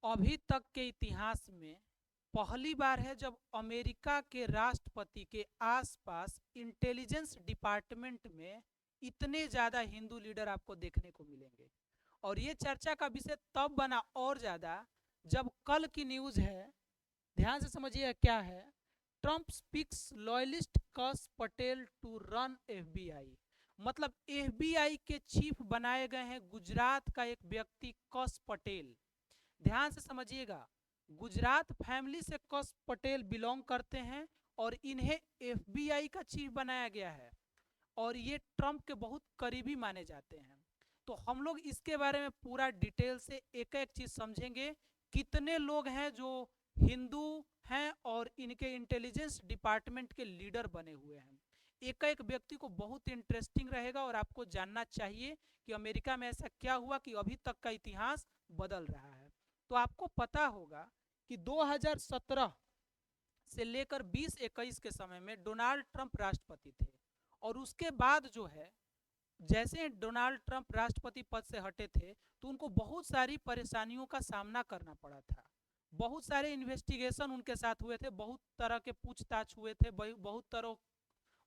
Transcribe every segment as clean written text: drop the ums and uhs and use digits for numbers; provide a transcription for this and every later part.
अभी तक के इतिहास में पहली बार है जब अमेरिका के राष्ट्रपति के आसपास इंटेलिजेंस डिपार्टमेंट में इतने ज़्यादा हिंदू लीडर आपको देखने को मिलेंगे। और ये चर्चा का विषय तब बना और ज़्यादा जब कल की न्यूज़ है, ध्यान से समझिए क्या है। Trump speaks loyalist Kash Patel to run FBI. मतलब एफबीआई के चीफ बनाए गए हैं गुजरात का एक व्यक्ति कस पटेल। ध्यान से समझिएगा, गुजरात फैमिली से कस पटेल बिलोंग करते हैं और इन्हें एफबीआई का चीफ बनाया गया है और ये ट्रंप के बहुत करीबी माने जाते हैं। तो हम लोग इसके बारे में पूरा डिटेल से एक एक चीज समझेंगे। कितने लोग हैं जो हिंदू हैं और इनके इंटेलिजेंस डिपार्टमेंट के लीडर बने हुए हैं। एक एक व्यक्ति को बहुत इंटरेस्टिंग रहेगा और आपको जानना चाहिए कि अमेरिका में ऐसा क्या हुआ कि अभी तक का इतिहास बदल रहा है। तो आपको पता होगा कि 2017 से लेकर 2021 के समय में डोनाल्ड ट्रंप राष्ट्रपति थे और उसके बाद जो है, जैसे डोनाल्ड ट्रंप राष्ट्रपति पद से हटे थे तो उनको बहुत सारी परेशानियों का सामना करना पड़ा था। बहुत सारे इन्वेस्टिगेशन उनके साथ हुए थे, बहुत तरह के पूछताछ हुए थे,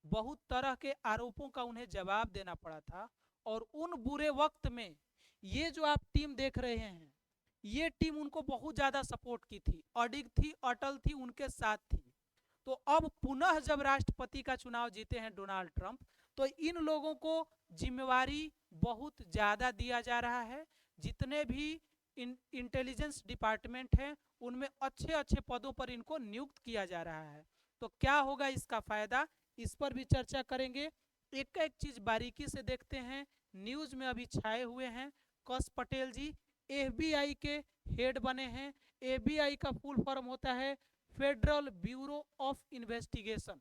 बहुत तरह के आरोपों का उन्हें जवाब देना पड़ा था। और उन बुरे वक्त में ये जो आप टीम देख रहे हैं, ये टीम उनको बहुत ज़्यादा सपोर्ट की थी, अडिग थी, अटल थी, उनके साथ थी। तो अब पुनः जब राष्ट्रपति का चुनाव जीते हैं डोनाल्ड ट्रंप, तो इन लोगों को जिम्मेवारी बहुत ज़्यादा दिया जा रहा है। जितने भी इंटेलिजेंस डिपार्टमेंट हैं उनमें अच्छे अच्छे पदों पर इनको नियुक्त किया जा रहा है। तो क्या होगा इसका फायदा, इस पर भी चर्चा करेंगे। एक एक चीज बारीकी से देखते हैं। न्यूज में अभी छाए हुए हैं कस पटेल जी एफबीआई के हेड बने हैं। एफबीआई का फुल फॉर्म होता है फेडरल ब्यूरो ऑफ इन्वेस्टिगेशन।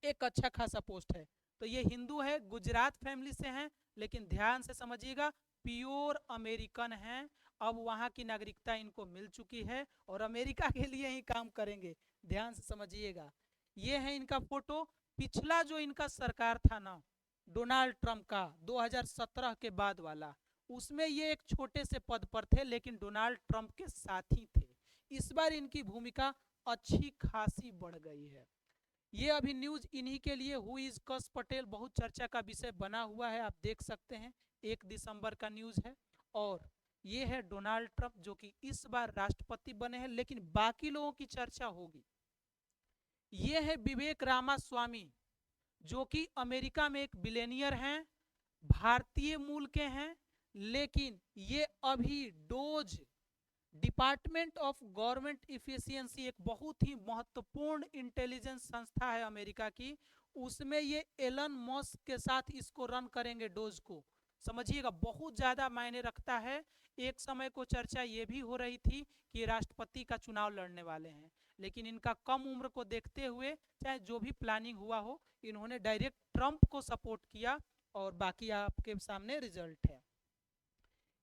एक अच्छा खासा पोस्ट है। तो ये हिंदू है, गुजरात फैमिली से हैं, लेकिन ध्यान से समझिएगा प्योर अमेरिकन हैं। अब वहां की नागरिकता इनको मिल चुकी है और अमेरिका के लिए ही काम करेंगे। ध्यान से समझिएगा, ये है इनका फोटो। पिछला जो इनका सरकार था ना डोनाल्ड ट्रंप का 2017 के बाद वाला, उसमें ये एक छोटे से पद पर थे लेकिन डोनाल्ड ट्रंप के साथी थे। इस बार इनकी भूमिका अच्छी खासी बढ़ गई है। ये अभी न्यूज इन्हीं के लिए हुई इज कस पटेल बहुत चर्चा का विषय बना हुआ है, आप देख सकते हैं। 1 दिसंबर का न्यूज है। और ये है डोनाल्ड ट्रंप जो कि इस बार राष्ट्रपति बने हैं, लेकिन बाकी लोगों की चर्चा होगी। ये है विवेक रामास्वामी जो कि अमेरिका में एक बिलेनियर हैं, भारतीय मूल के हैं, लेकिन ये अभी dose department of government efficiency एक बहुत ही महत्वपूर्ण इंटेलिजेंस संस्था है अमेरिका की, उसमें ये एलन मस्क के साथ इसको रन करेंगे डोज को। समझिएगा बहुत ज़्यादा मायने रखता है। एक समय को चर्चा ये भी हो रही थी कि राष्ट्रपति का चुनाव लड़ने वाले हैं, लेकिन इनका कम उम्र को देखते हुए चाहे जो भी प्लानिंग हुआ हो, इन्होंने डायरेक्ट ट्रंप को सपोर्ट किया और बाकी आपके सामने रिजल्ट है।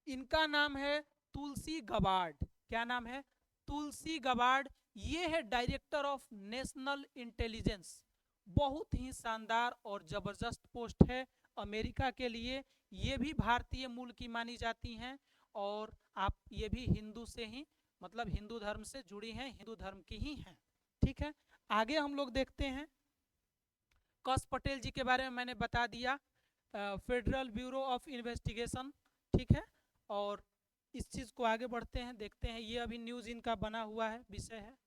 इनका नाम है तुलसी गबार्ड। क्या नाम है? तुलसी गबार्ड। ये है डायरेक्टर ऑफ नेशनल इंटेलिजेंस। बहुत ही शानदार और जबरदस्त पोस्ट है अमेरिका के लिए। ये भी भारतीय मूल की मानी जाती हैं और आप ये भी हिंदू से ही, मतलब हिंदू धर्म से जुड़ी हैं, हिंदू धर्म की ही हैं। ठीक है, आगे हम लोग देखते हैं। कस पटेल जी के बारे में मैंने बता दिया, फेडरल ब्यूरो ऑफ इन्वेस्टिगेशन। ठीक है, और इस चीज को आगे बढ़ते हैं, देखते हैं। ये अभी न्यूज इनका बना हुआ है, विषय है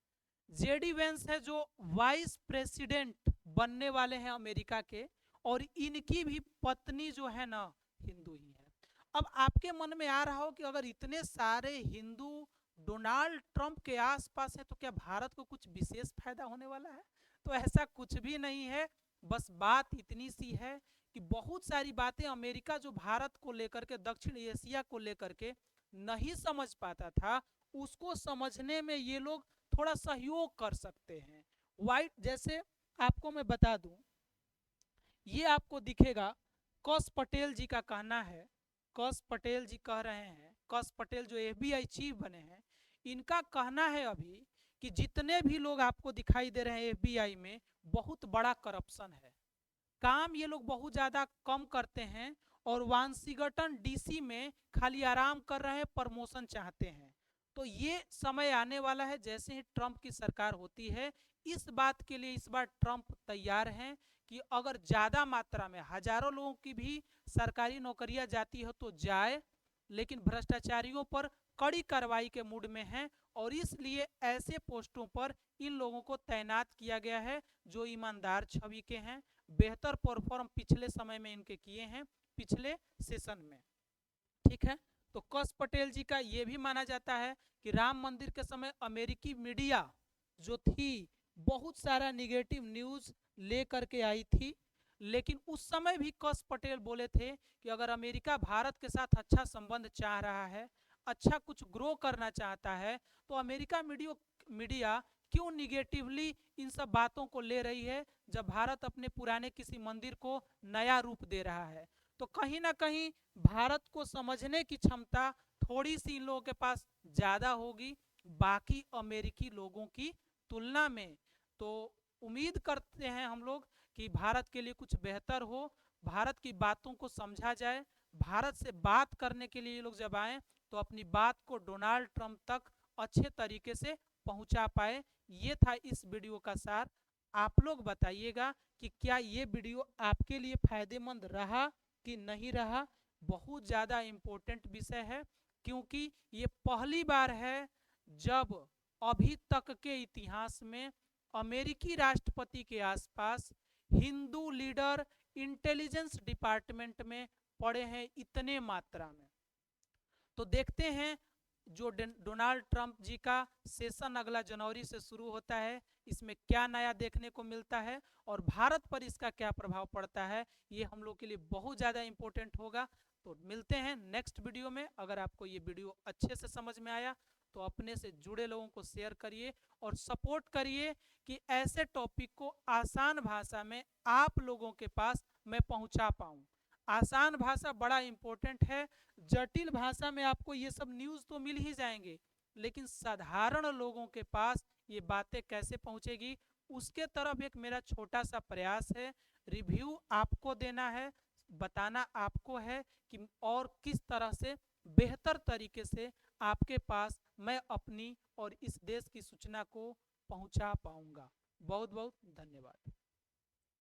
जेडी वेंस है जो वाइस प्रेसिडेंट बनने वाले हैं अमेरिका के, और इनकी भी पत्नी जो है ना हिंदू ही है। अब आपके मन में आ रहा हो कि अगर इतने सारे हिंदू डोनाल्ड ट्रंप के आसपास है तो क्या भारत को कुछ विशेष फायदा होने वाला है? तो ऐसा कुछ भी नहीं है। बस बात इतनी सी है कि बहुत सारी बातें अमेरिका जो भारत को लेकर के, दक्षिण एशिया को लेकर के नहीं समझ पाता था, उसको समझने में ये लोग थोड़ा सहयोग कर सकते हैं। वाइट जैसे आपको मैं बता दूं, ये आपको दिखेगा कस पटेल जी का कहना है। कस पटेल जी कह रहे हैं, कस पटेल जो एफबीआई चीफ बने हैं, इनका कहना है अभी कि जितने भी लोग आपको दिखाई दे रहे हैं एफबीआई में, बहुत बड़ा करप्शन है। काम ये लोग बहुत ज़्यादा कम करते हैं और वाशिंगटन डीसी में खाली आराम कर रहे हैं, प्रमोशन चाहते हैं। तो ये समय आने वाला है जैसे ही ट्रंप की सरकार होती है, इस बात के लिए इस बार ट्रंप तैयार हैं कि अगर ज़्यादा मात्रा में हजारों लोगों की भी सरकारी नौकरियां जाती हो तो जाए, लेकिन भ्रष्टाचारियों पर कड़ी कार्रवाई के मूड में हैं और इसलिए ऐसे पोस्टों पर इन लोगों को तैनात किया गया है जो ईमानदार छवि के हैं, बेहतर परफॉर्म पिछले समय में इनके किए हैं, पिछले सेशन में। ठीक है, तो कश पटेल जी का ये भी माना जाता है कि राम मंदिर के समय अमेरिकी मीडिया जो थी बहुत सारा निगेटिव न्यूज ले करके आई थी, लेकिन उस समय भी कश पटेल बोले थे कि अगर अमेरिका भारत के साथ अच्छा संबंध चाह रहा है, अच्छा कुछ ग्रो करना चाहता है, तो अमेरिका मीडिया क्यों निगेटिवली इन सब बातों को ले रही है जब भारत अपने पुराने किसी मंदिर को नया रूप दे रहा है। तो कहीं ना कहीं भारत को समझने की क्षमता थोड़ी सी इन लोगों के पास ज़्यादा होगी बाकी अमेरिकी लोगों की तुलना में। तो उम्मीद करते हैं हम लोग कि भारत के लिए कुछ बेहतर हो, भारत की बातों को समझा जाए, भारत से बात करने के लिए ये लोग जब आएँ तो अपनी बात को डोनाल्ड ट्रंप तक अच्छे तरीके से पहुंचा पाए। ये था इस वीडियो का सार। आप लोग बताइएगा कि क्या ये वीडियो आपके लिए फायदेमंद रहा कि नहीं रहा। बहुत ज़्यादा इम्पोर्टेंट विषय है क्योंकि ये पहली बार है जब अभी तक के इतिहास में अमेरिकी राष्ट्रपति के आसपास हिंदू लीडर इंटेलिजेंस डिपार्टमेंट में पड़े हैं इतने मात्रा में। तो देखते हैं जो डोनाल्ड ट्रंप जी का सेशन अगला जनवरी से शुरू होता है, इसमें क्या नया देखने को मिलता है और भारत पर इसका क्या प्रभाव पड़ता है। ये हम लोग के लिए बहुत ज़्यादा इम्पोर्टेंट होगा। तो मिलते हैं नेक्स्ट वीडियो में। अगर आपको ये वीडियो अच्छे से समझ में आया तो अपने से जुड़े लोगों को शेयर करिए और सपोर्ट करिए कि ऐसे टॉपिक को आसान भाषा में आप लोगों के पास मैं पहुंचा पाऊं। आसान भाषा बड़ा इम्पोर्टेंट है। जटिल भाषा में आपको ये सब न्यूज़ तो मिल ही जाएंगे, लेकिन साधारण लोगों के पास ये बातें कैसे पहुंचेगी उसके तरफ एक मेरा छोटा सा प्रयास है। रिव्यू आपको देना है, बताना आपको है कि और किस तरह से बेहतर तरीके से आपके पास मैं अपनी और इस देश की सूचना को पहुंचा पाऊंगा। बहुत बहुत धन्यवाद।